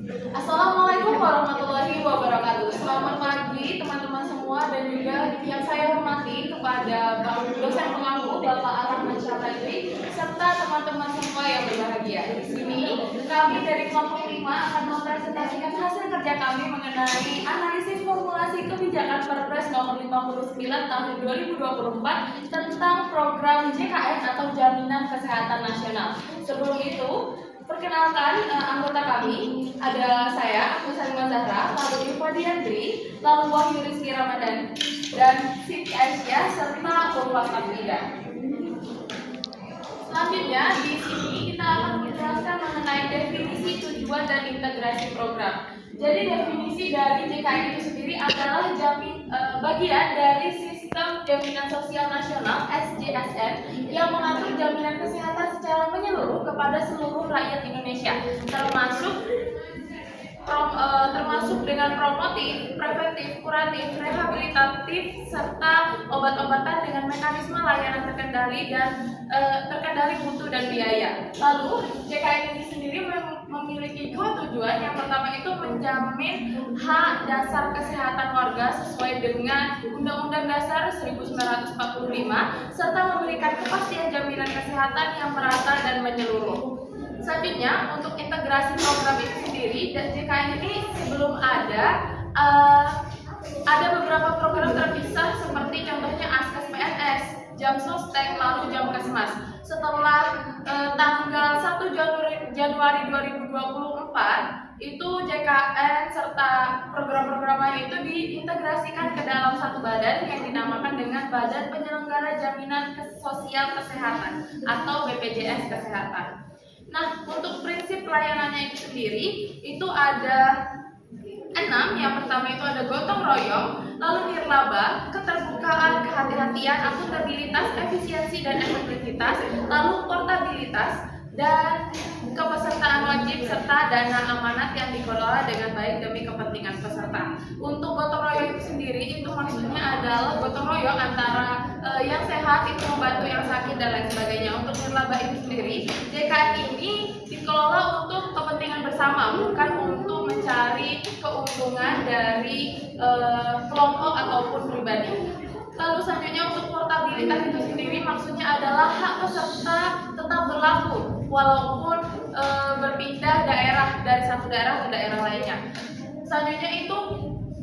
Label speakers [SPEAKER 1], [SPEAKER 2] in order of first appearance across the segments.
[SPEAKER 1] Assalamualaikum warahmatullahi wabarakatuh. Selamat pagi teman-teman semua dan juga yang saya hormati kepada Bapak dosen pengampu Bapak Arahman Syafri serta teman-teman semua yang berbahagia. Di sini kami dari kelompok 5 akan mempresentasikan hasil kerja kami mengenai analisis formulasi kebijakan Perpres nomor 59 tahun 2024 tentang program JKN atau Jaminan Kesehatan Nasional. Sebelum itu, perkenalkan anggota kami, ada saya, Agus Salimah Zahra, lalu Iva Diandri, lalu Wahyu Rizky Ramadan, dan Siti Aisyah, serta Ulfa Fafida. Selanjutnya, di sini kita akan menjelaskan mengenai definisi tujuan dan integrasi program. Jadi definisi dari JKN itu sendiri adalah bagian dari Sistem Jaminan Sosial Nasional (SJSN) yang mengatur jaminan kesehatan secara menyeluruh kepada seluruh rakyat Indonesia, termasuk dengan promotif, preventif, kuratif, rehabilitatif, serta obat-obatan dengan mekanisme layanan terkendali mutu dan biaya. Lalu JKN ini sendiri memiliki dua tujuan. Yang pertama itu menjamin hak dasar kesehatan warga sesuai dengan Undang-Undang Dasar 1945 serta memberikan kepastian jaminan kesehatan yang merata dan menyeluruh. Selanjutnya, untuk integrasi program itu sendiri, dan JKN ini sebelum ada beberapa program terpisah seperti contohnya Askes PNS, Jam Sostek, lalu Jam Kesmas. Setelah tanggal 1 Januari 2024, itu JKN serta program-program lain itu diintegrasikan ke dalam satu badan yang dinamakan dengan Badan Penyelenggara Jaminan Sosial Kesehatan atau BPJS Kesehatan. Nah, untuk prinsip pelayanannya itu sendiri, itu ada 6. Yang pertama itu ada gotong royong, lalu nirlaba, keterbukaan, kehati-hatian, akuntabilitas, efisiensi dan efektivitas, lalu portabilitas, dan kepesertaan wajib serta dana amanat yang dikelola dengan baik demi kepentingan peserta. Untuk gotong royong itu sendiri, itu maksudnya adalah gotong royong antara yang sehat itu membantu yang sakit dan lain sebagainya. Untuk nirlaba itu sendiri, JKN ini dikelola untuk kepentingan bersama, bukan untuk mencari keuntungan dari kelompok ataupun pribadi. Lalu selanjutnya untuk portabilitas itu sendiri maksudnya adalah hak peserta tetap berlaku walaupun berpindah daerah dari satu daerah ke daerah lainnya. Selanjutnya itu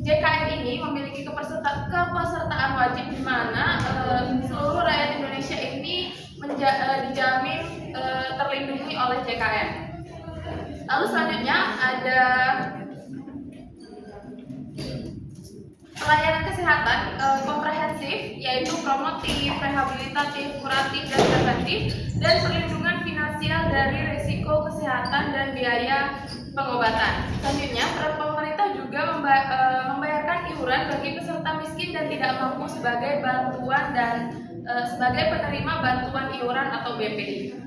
[SPEAKER 1] JKN ini memiliki kepesertaan wajib di mana seluruh rakyat Indonesia ini dijamin terlindungi oleh JKN. Lalu selanjutnya ada pelayanan kesehatan komprehensif, yaitu promotif, rehabilitatif, kuratif, dan preventif, dan perlindungan finansial dari risiko kesehatan dan biaya pengobatan. Selanjutnya, pemerintah juga membayarkan iuran bagi peserta miskin dan tidak mampu sebagai penerima bantuan iuran atau BPI.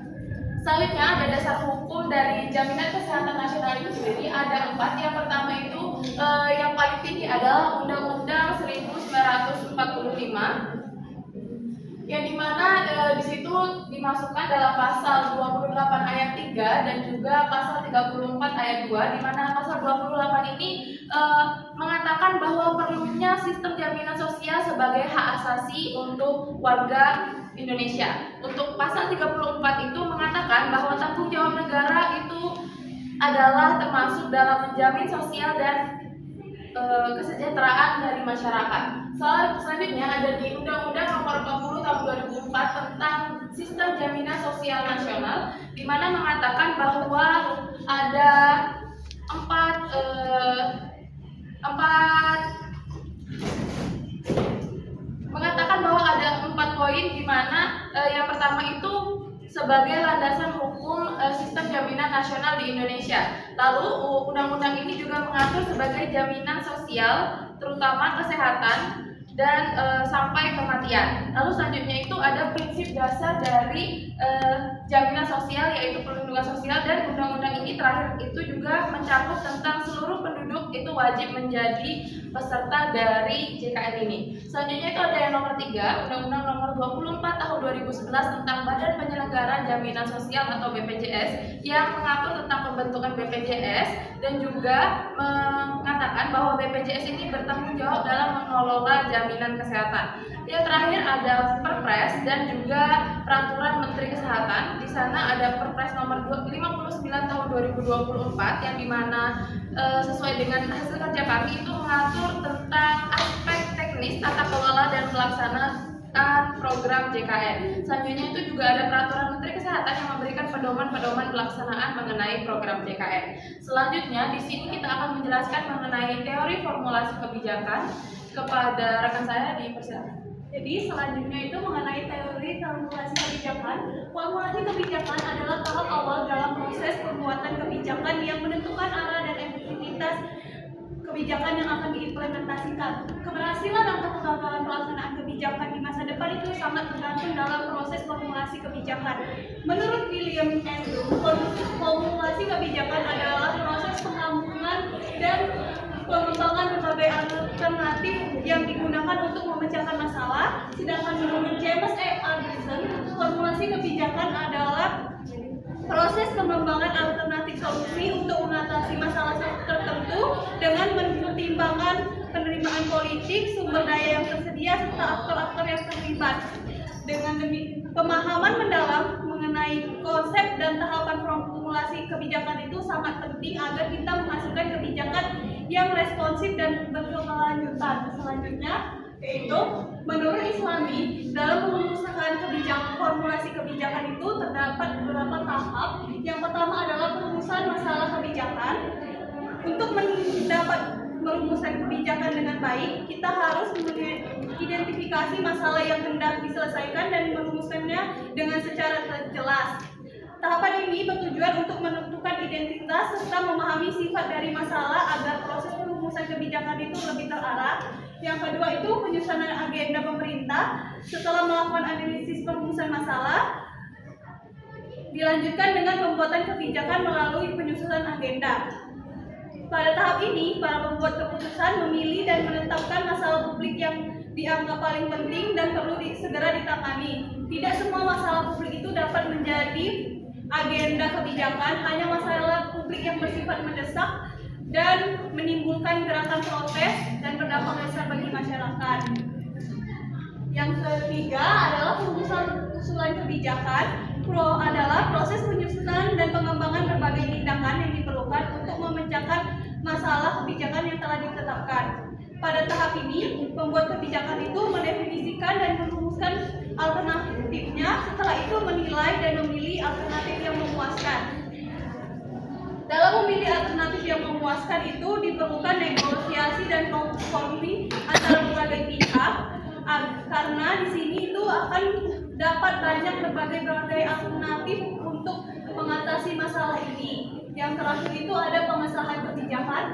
[SPEAKER 1] Selanjutnya ada dasar hukum dari Jaminan Kesehatan Nasional itu sendiri ada 4. Yang pertama itu yang paling tinggi adalah Undang-Undang 1945, yang dimana di situ dimasukkan dalam pasal 28 ayat 3 dan juga pasal 34 ayat 2, di mana pasal 28 ini mengatakan bahwa perlunya sistem jaminan sosial sebagai hak asasi untuk warga Indonesia. Untuk pasal 34 itu mengatakan bahwa tanggung jawab negara itu adalah termasuk dalam menjamin sosial dan kesejahteraan dari masyarakat. Selanjutnya ada di Undang-Undang Nomor 40 Tahun 2004 tentang Sistem Jaminan Sosial Nasional, di mana mengatakan bahwa ada empat poin, di mana yang pertama itu sebagai landasan hukum sistem jaminan nasional di Indonesia. Lalu undang-undang ini juga mengatur sebagai jaminan sosial, terutama kesehatan dan sampai kematian. Lalu selanjutnya itu ada prinsip dasar dari jaminan sosial, yaitu perlindungan sosial, dan undang-undang ini terakhir itu juga mencakup tentang seluruh penduduk itu wajib menjadi peserta dari JKN ini. Selanjutnya itu ada yang nomor 3, Undang-Undang nomor 24 tahun 2011 tentang Badan Penyelenggara Jaminan Sosial atau BPJS yang mengatur tentang pembentukan BPJS dan juga mengatakan bahwa BPJS ini bertanggung jawab dalam mengelola jaminan kesehatan. Yang terakhir ada Perpres dan juga Peraturan Menteri Kesehatan. Di sana ada Perpres nomor 59 tahun 2024 yang dimana sesuai dengan hasil kerja kami itu mengatur tentang aspek teknis tata kelola dan pelaksanaan program JKN. Selanjutnya itu juga ada Peraturan Menteri Kesehatan yang memberikan pedoman-pedoman pelaksanaan mengenai program JKN. Selanjutnya di sini kita akan menjelaskan mengenai teori formulasi kebijakan. Kepada rekan saya dipersilakan.
[SPEAKER 2] Jadi selanjutnya itu mengenai teori formulasi kebijakan. Formulasi kebijakan adalah tahap awal dalam proses pembuatan kebijakan yang menentukan arah dan efektivitas kebijakan yang akan diimplementasikan. Keberhasilan atau kegagalan pelaksanaan kebijakan di masa depan itu sangat tergantung dalam proses formulasi kebijakan. Menurut William Andrew, formulasi kebijakan adalah proses penggabungan dan pengembangan berbagai alternatif yang digunakan untuk memecahkan masalah. Sedangkan menurut James A. Anderson, formulasi kebijakan adalah proses pengembangan alternatif solusi untuk mengatasi masalah tertentu dengan mempertimbangkan penerimaan politik, sumber daya yang tersedia, serta aktor-aktor yang terlibat. Dengan pemahaman mendalam mengenai konsep dan tahapan formulasi kebijakan itu sangat penting agar kita menghasilkan kebijakan yang responsif dan berkelanjutan. Selanjutnya yaitu menurut Islami, dalam merumuskan formulasi kebijakan itu terdapat beberapa tahap. Yang pertama adalah perumusan masalah kebijakan. Untuk mendapat merumuskan kebijakan dengan baik, kita harus mengidentifikasi masalah yang hendak diselesaikan dan merumuskannya dengan secara jelas. Tahapan ini bertujuan untuk menentukan identitas serta memahami sifat dari masalah agar proses perumusan kebijakan itu lebih terarah. Yang kedua itu penyusunan agenda pemerintah. Setelah melakukan analisis perumusan masalah, dilanjutkan dengan pembuatan kebijakan melalui penyusunan agenda. Pada tahap ini, para pembuat keputusan memilih dan menetapkan masalah publik yang dianggap paling penting dan perlu segera ditangani. Tidak semua masalah publik itu dapat menjadi agenda kebijakan, hanya masalah publik yang bersifat mendesak dan menimbulkan gerakan protes dan berdampak besar bagi masyarakat. Yang ketiga adalah usulan kebijakan. Adalah proses penyusunan dan pengembangan berbagai tindakan yang diperlukan untuk memecahkan masalah kebijakan yang telah ditetapkan. Pada tahap ini, pembuat kebijakan itu mendefinisikan dan merumuskan alternatifnya, setelah itu menilai dan memilih alternatif yang memuaskan. Dalam memilih alternatif yang memuaskan itu diperlukan negosiasi dan kompromi antara berbagai pihak, karena di sini itu akan dapat banyak berbagai alternatif untuk mengatasi masalah ini. Yang terakhir itu ada pengesahan kebijakan,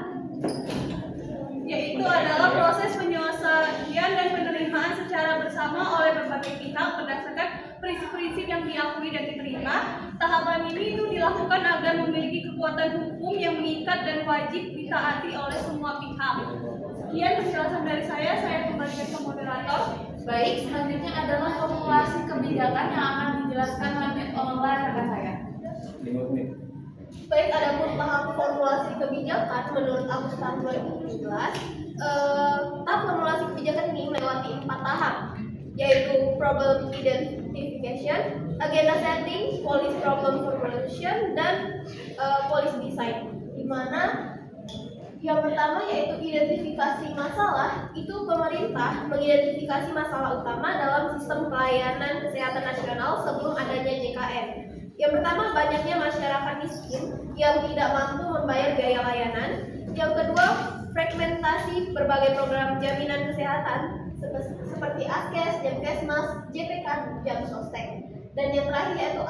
[SPEAKER 2] yaitu adalah proses penyelesaian dan penerimaan secara bersama oleh berbagai pihak berdasarkan prinsip-prinsip yang diakui dan diterima. Tahapan ini itu dilakukan agar memiliki kekuatan hukum yang mengikat dan wajib ditaati oleh semua pihak. Sekian penjelasan dari saya kembalikan ke moderator.
[SPEAKER 1] Baik, selanjutnya adalah formulasi kebijakan yang akan dijelaskan lanjut oleh rekan saya.
[SPEAKER 3] 5 menit.
[SPEAKER 4] Baik, adapun tahap formulasi kebijakan menurut Agus tahun 2017, tahap formulasi kebijakan ini melewati 4 tahap, yaitu problem identification, agenda setting, policy problem formulation, dan policy design. Di mana yang pertama yaitu identifikasi masalah. Itu pemerintah mengidentifikasi masalah utama dalam sistem pelayanan kesehatan nasional sebelum adanya JKN. Yang pertama, banyaknya masyarakat miskin yang tidak mampu membayar biaya layanan. Yang kedua, fragmentasi berbagai program jaminan kesehatan seperti Askes, Jamkesmas, JPK, Jamsostek. Dan yang terakhir yaitu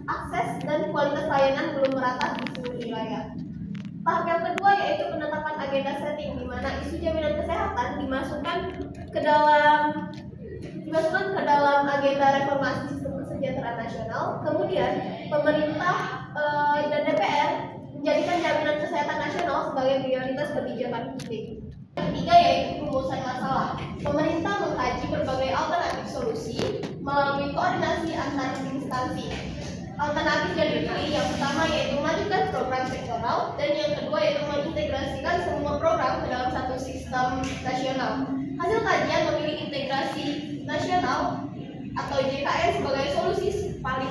[SPEAKER 4] akses dan kualitas layanan belum merata di seluruh wilayah. Tahap yang kedua yaitu penetapan agenda setting, di mana isu jaminan kesehatan dimasukkan ke dalam agenda reformasi sistem kesejahteraan nasional. Kemudian pemerintah dan DPR menjadikan jaminan kesehatan nasional sebagai prioritas kebijakan publik. Yang ketiga yaitu perumusan masalah. Pemerintah mengkaji berbagai alternatif solusi melalui koordinasi antar instansi. Alternatif yang dipilih yang pertama yaitu melanjutkan program sektoral, dan yang kedua yaitu mengintegrasikan semua program ke dalam satu sistem nasional. Hasil kajian memilih integrasi nasional atau JKN sebagai solusi paling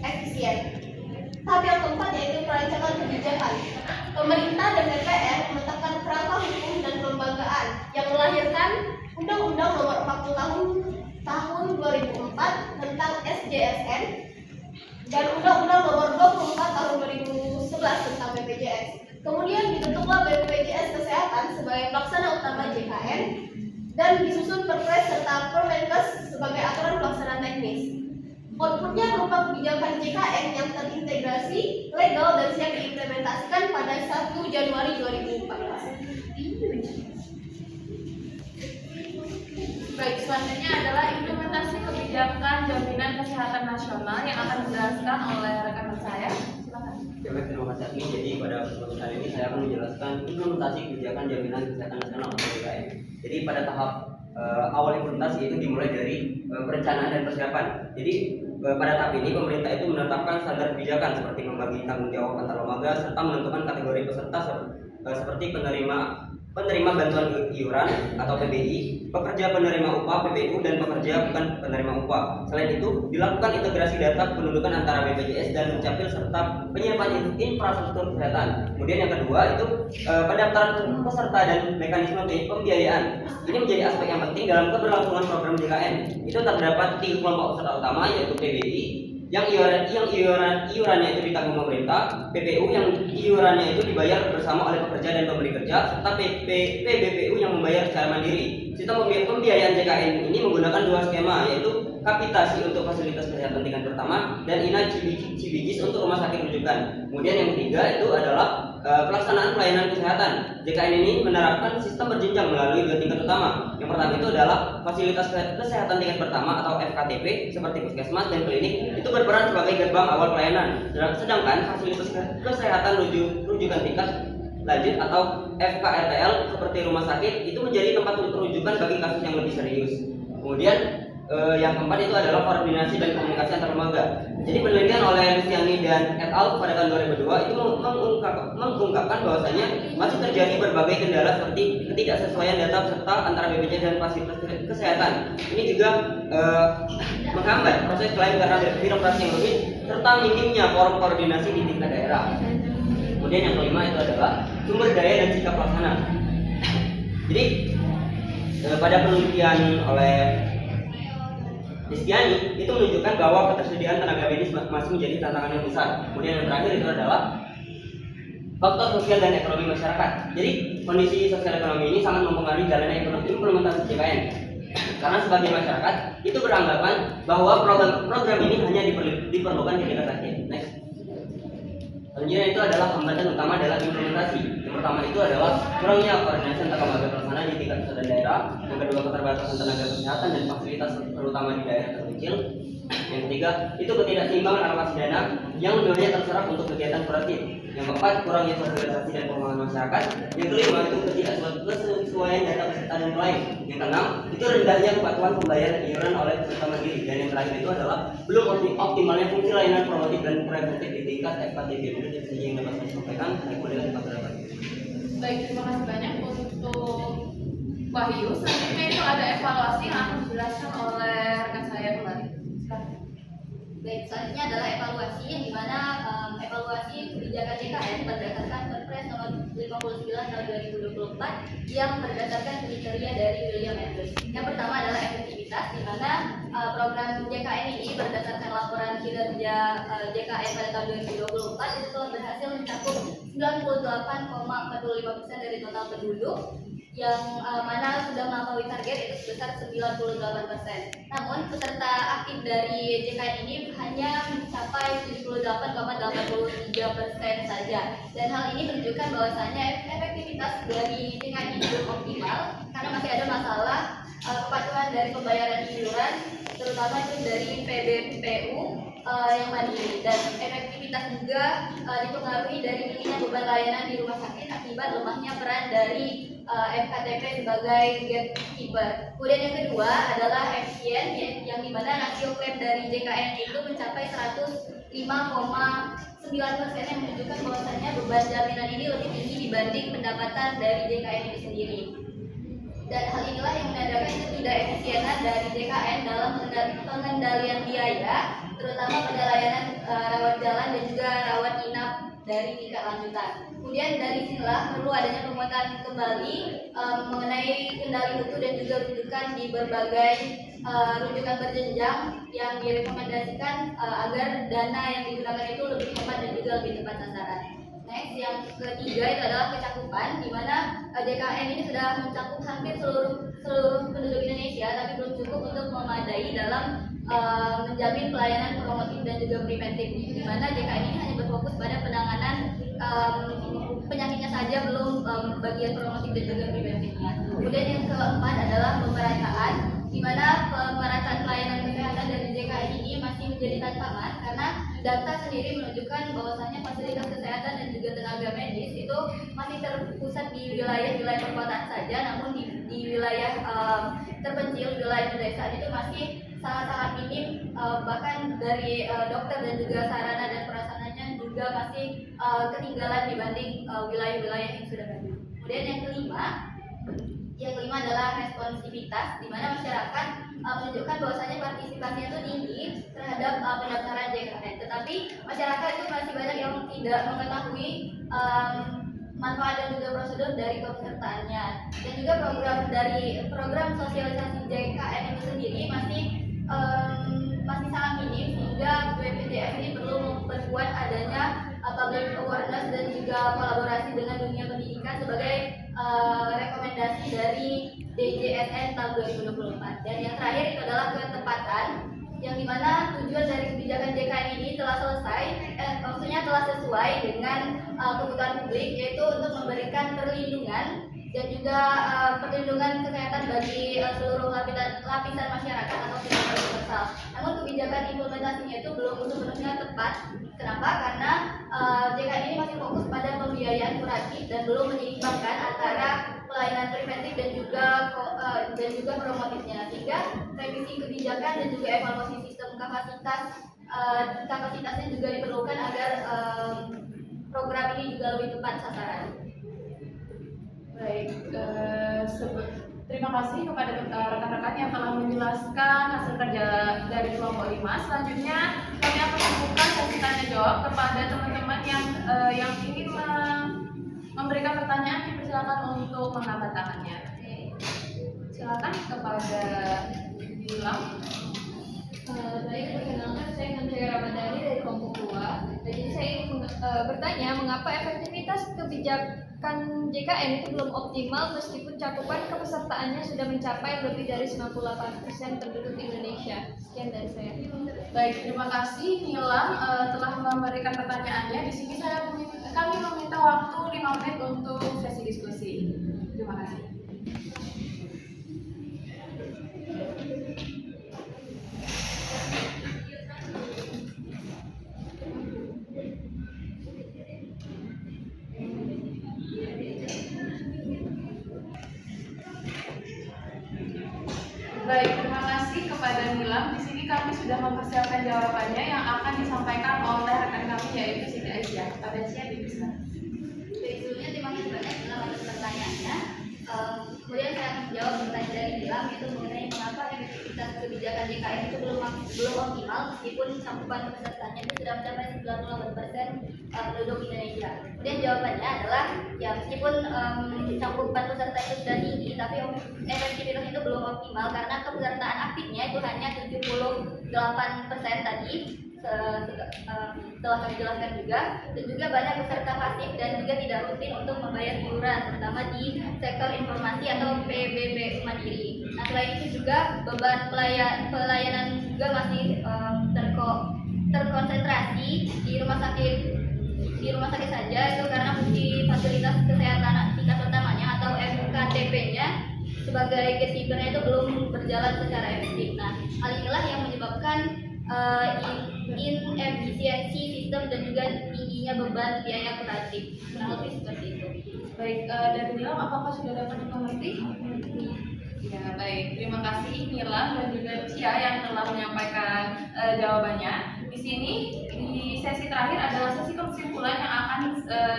[SPEAKER 4] efisien. Tahap yang keempat yaitu perancangan kebijakan. Pemerintah dan DPR menetapkan kerangka hukum dan kelembagaan yang melahirkan Undang-Undang Nomor 40 Tahun 2004 tentang SJSN dan Undang-Undang Nomor 24 Tahun 2011 tentang BPJS. Kemudian dibentuklah BPJS Kesehatan sebagai pelaksana utama JKN dan disusun Perpres serta Permenkes sebagai aturan pelaksanaan teknis. Outputnya berupa kebijakan JKN yang terintegrasi, legal, dan siap diimplementasikan pada 1 Januari 2014.
[SPEAKER 1] Baik, selanjutnya adalah implementasi kebijakan jaminan kesehatan nasional yang akan dijelaskan oleh rekan saya. Silakan.
[SPEAKER 3] Ya, baik, terima kasih Agni. Jadi pada kesempatan ini saya akan menjelaskan implementasi kebijakan jaminan kesehatan nasional atau JKN. Jadi pada tahap awal implementasi itu dimulai dari perencanaan dan persiapan. Jadi pada tahap ini pemerintah itu menetapkan standar kebijakan seperti membagi tanggung jawab antar lembaga serta menentukan kategori peserta seperti penerima bantuan iuran atau PBI, pekerja penerima upah PBU, dan pekerja bukan penerima upah. Selain itu, dilakukan integrasi data kependudukan antara BPJS dan Dukcapil serta penyiapan infrastruktur kesehatan. Kemudian yang kedua itu pendaftaran peserta dan mekanisme pembiayaan. Ini menjadi aspek yang penting dalam keberlangsungan program JKN. Itu terdapat 3 kelompok peserta utama yaitu PBI yang iurannya itu ditanggung pemerintah, PPU yang iurannya itu dibayar bersama oleh pekerja dan pemberi kerja, serta PBPU yang membayar secara mandiri. Sistem pembiayaan JKN ini menggunakan 2 skema, yaitu kapitasi untuk fasilitas kesehatan tingkat pertama dan INA Cibijis untuk rumah sakit rujukan. Kemudian yang ketiga itu adalah pelaksanaan pelayanan kesehatan. JKN ini menerapkan sistem berjenjang melalui 2 tingkat utama. Yang pertama itu adalah fasilitas kesehatan tingkat pertama atau FKTP seperti puskesmas dan klinik itu berperan sebagai gerbang awal pelayanan. Sedangkan fasilitas kesehatan rujukan tingkat lanjut atau FKRTL seperti rumah sakit itu menjadi tempat rujukan bagi kasus yang lebih serius. Kemudian yang keempat itu adalah koordinasi dan komunikasi antar lembaga. Jadi penelitian oleh Luciani dan et al. Pada tahun 2002 itu mengungkapkan bahwasanya masih terjadi berbagai kendala seperti ketidaksesuaian data peserta antara BPJS dan fasilitas kesehatan. Ini juga menghambat proses klaim karena birokrasi yang rumit serta minimnya forum koordinasi di tingkat daerah. Kemudian yang kelima itu adalah sumber daya dan sikap pelaksana. Jadi pada penelitian oleh Luciani itu menunjukkan bahwa ketersediaan tenaga medis masih menjadi tantangan yang besar. Kemudian yang terakhir itu adalah faktor sosial dan ekonomi masyarakat. Jadi kondisi sosial ekonomi ini sangat mempengaruhi jalannya implementasi JKN. Karena sebagai masyarakat itu beranggapan bahwa program ini hanya diperlukan ketika sakit. Next. Selanjutnya itu adalah hambatan utama dalam implementasi. Yang pertama itu adalah kurangnya koordinasi antar lembaga pelaksana di tingkat pusat dan daerah. Yang kedua keterbatasan tenaga kesehatan dan fasilitas terutama di daerah terpencil. Yang ketiga itu ketidakseimbangan alokasi dana yang sebenarnya terserap untuk kegiatan kuratif. Yang keempat kurangnya sosialisasi dan pemahaman masyarakat. Yang kelima itu ketidaksesuaian data peserta dan klien. Yang keenam itu rendahnya kepatuhan pembayaran iuran oleh peserta mandiri. Dan yang terakhir itu adalah belum optimalnya fungsi layanan promotif dan preventif di tingkat FKTP. Itu saja yang dapat saya sampaikan. Saya kemudian dapat.
[SPEAKER 1] Baik, terima kasih banyak untuk Wahyu. Selanjutnya itu ada evaluasi yang akan dijelaskan oleh rekan saya kembali.
[SPEAKER 5] Baik, selanjutnya adalah evaluasi yang dimana evaluasi kebijakan JKN berdasarkan Perpres nomor 59 tahun 2024 yang berdasarkan kriteria dari William Andrews. Yang pertama adalah efektivitas, di mana program JKN ini berdasarkan laporan kinerja JKN pada tahun 2024 itu telah berhasil mencakup 98,45% dari total penduduk, yang mana sudah melampaui target itu sebesar 98%. Namun peserta aktif dari JKN ini hanya mencapai 78,83% saja. Dan hal ini menunjukkan bahwasanya efektivitas dari JKN ini belum optimal karena masih ada masalah kepatuhan dari pembayaran iuran, terutama itu dari PBPU yang mandiri, dan efektivitas juga dipengaruhi dari minimnya beban layanan di rumah sakit akibat lemahnya peran dari FKTP sebagai gatekeeper. Kemudian yang kedua adalah efisien, yang dimana rasio klaim dari JKN itu mencapai 105,9% yang menunjukkan bahwasannya beban jaminan ini lebih tinggi dibanding pendapatan dari JKN itu sendiri. Dan hal inilah yang menandakan ketidak efisienan dari JKN dalam pengendalian biaya, terutama pada layanan rawat jalan dan juga rawat inap dari tingkat lanjutan. Kemudian dari sinilah perlu adanya penguatan kembali mengenai kendali mutu dan juga rujukan di berbagai rujukan berjenjang yang direkomendasikan agar dana yang digunakan itu lebih hemat dan juga lebih tepat sasaran. Next, yang ketiga itu adalah kecakupan, di mana JKN ini sudah mencakup hampir seluruh penduduk Indonesia, tapi belum cukup untuk memadai dalam menjamin pelayanan promotif dan juga preventif, di mana JKN ini hanya berfokus pada penanganan penyakitnya saja, belum bagian promotif dan juga preventifnya. Kemudian yang keempat adalah pemerataan, di mana pemerataan pelayanan kesehatan dari JKN ini masih menjadi tantangan karena data sendiri menunjukkan bahwasannya fasilitas kesehatan dan juga tenaga medis itu masih terpusat di wilayah-wilayah perkotaan saja, namun di wilayah terpencil, wilayah pedesaan itu masih sangat-sangat minim, bahkan dari dokter dan juga sarana dan prasarananya juga masih ketinggalan dibanding wilayah-wilayah yang sudah maju. Kemudian yang kelima adalah responsivitas, di mana masyarakat menunjukkan bahwasanya partisipasinya itu tinggi terhadap pendaftaran JKN, tetapi masyarakat itu masih banyak yang tidak mengetahui manfaat dan juga prosedur dari kepesertaannya, dan juga program sosialisasi JKN itu sendiri masih sangat minim, sehingga BPJS ini perlu memperkuat adanya public awareness dan juga kolaborasi dengan dunia pendidikan sebagai rekomendasi dari DJSN tahun 2024. Dan yang terakhir itu adalah ketepatan, yang dimana tujuan dari kebijakan JKN ini telah telah sesuai dengan kebutuhan publik, yaitu untuk memberikan perlindungan dan juga perlindungan kesehatan bagi seluruh lapisan masyarakat atau secara universal. Namun kebijakan implementasinya itu belum sepenuhnya tepat. Kenapa? Karena JKN ini masih fokus pada pembiayaan kuratif dan belum menyeimbangkan antara pelayanan preventif dan juga promotifnya, sehingga revisi kebijakan dan juga evaluasi sistem kapasitasnya juga diperlukan agar program ini juga lebih tepat sasaran.
[SPEAKER 1] Baik, terima kasih kepada rekan-rekan yang telah menjelaskan hasil kerja dari kelompok 5. Selanjutnya kami akan membuka sesi tanya jawab kepada teman-teman yang ingin memberikan pertanyaan. Dipersilakan untuk mengangkat tangannya. Silakan kepada Gilang.
[SPEAKER 6] Baik, perkenalkan saya Nandria Ramadhani dari kelompok 2. Jadi saya ingin bertanya, mengapa efektivitas kebijakan JKN itu belum optimal meskipun cakupan kepesertaannya sudah mencapai lebih dari 98% penduduk Indonesia? Sekian dari saya.
[SPEAKER 1] Baik, terima kasih Nilam telah memberikan pertanyaannya. Di sini kami meminta waktu 5 menit untuk sesi diskusi. Terima kasih. Baik, terima kasih kepada Nilam. Di sini kami sudah mempersiapkan jawabannya yang akan disampaikan oleh rekan kami, yaitu Siti Aisyah. Pada Aisyah, dipersilakan.
[SPEAKER 5] Baik, sebelumnya terima kasih banyak atas pertanyaannya. Kemudian saya akan menjawab pertanyaan dari Gilang, yaitu mengenai mengapa efektivitas kebijakan JKN itu belum optimal meskipun cakupan pesertanya itu sudah mencapai 98% penduduk Indonesia. Kemudian jawabannya adalah ya meskipun cakupan peserta itu sudah tinggi, tapi efektivitas itu belum optimal karena kepesertaan aktifnya itu hanya 78% tadi. Telah kami jelaskan juga, dan juga banyak peserta pasif dan juga tidak rutin untuk membayar iuran, terutama di sektor informasi atau PBB mandiri. Nah, selain itu juga beban pelayanan juga masih terkonsentrasi di rumah sakit saja, itu karena fungsi fasilitas kesehatan tingkat utamanya atau FKTP-nya sebagai gatekeeper-nya itu belum berjalan secara efektif. Nah, hal inilah yang menyebabkan inefisiensi sistem dan juga tingginya beban biaya kuratif. Kurang lebih seperti itu.
[SPEAKER 1] Baik, dari Nilam, apakah sudah dapat dimengerti? Ya, baik. Terima kasih Nilam dan juga Cia yang telah menyampaikan jawabannya. Di sini, di sesi terakhir adalah sesi kesimpulan yang akan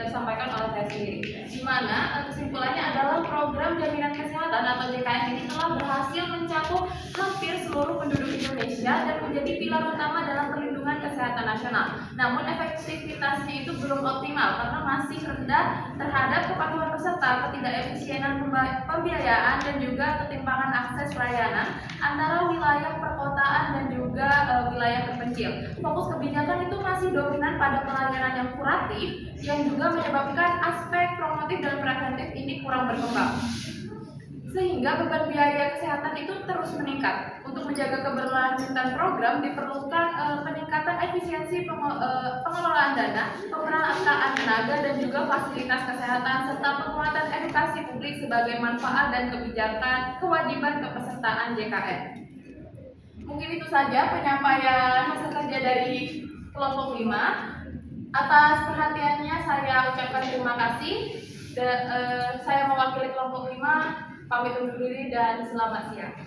[SPEAKER 1] disampaikan oleh saya sendiri. Di mana kesimpulannya adalah program jaminan kesehatan atau JKN ini telah berhasil mencakup hampir seluruh penduduk Indonesia dan menjadi pilar utama dalam perlindungan kesehatan nasional. Namun efektivitasnya itu belum optimal karena masih rendah terhadap kepatuhan peserta, ketidakefisienan pembiayaan dan juga ketimpangan akses layanan antara wilayah perkotaan dan juga wilayah terpencil. Fokus kebijakan itu masih dominan pada pelayanan yang kuratif yang juga menyebabkan aspek promotif dan preventif ini kurang berkembang. Sehingga beban biaya kesehatan itu terus meningkat. Untuk menjaga keberlanjutan program diperlukan peningkatan efisiensi pengelolaan dana, pemerataan tenaga dan juga fasilitas kesehatan serta penguatan edukasi publik sebagai manfaat dan kewajiban kepesertaan JKN. Mungkin itu saja penyampaian hasil kerja dari kelompok 5. Atas perhatiannya saya ucapkan terima kasih. Saya mewakili kelompok 5, pamit undur diri dan selamat siang.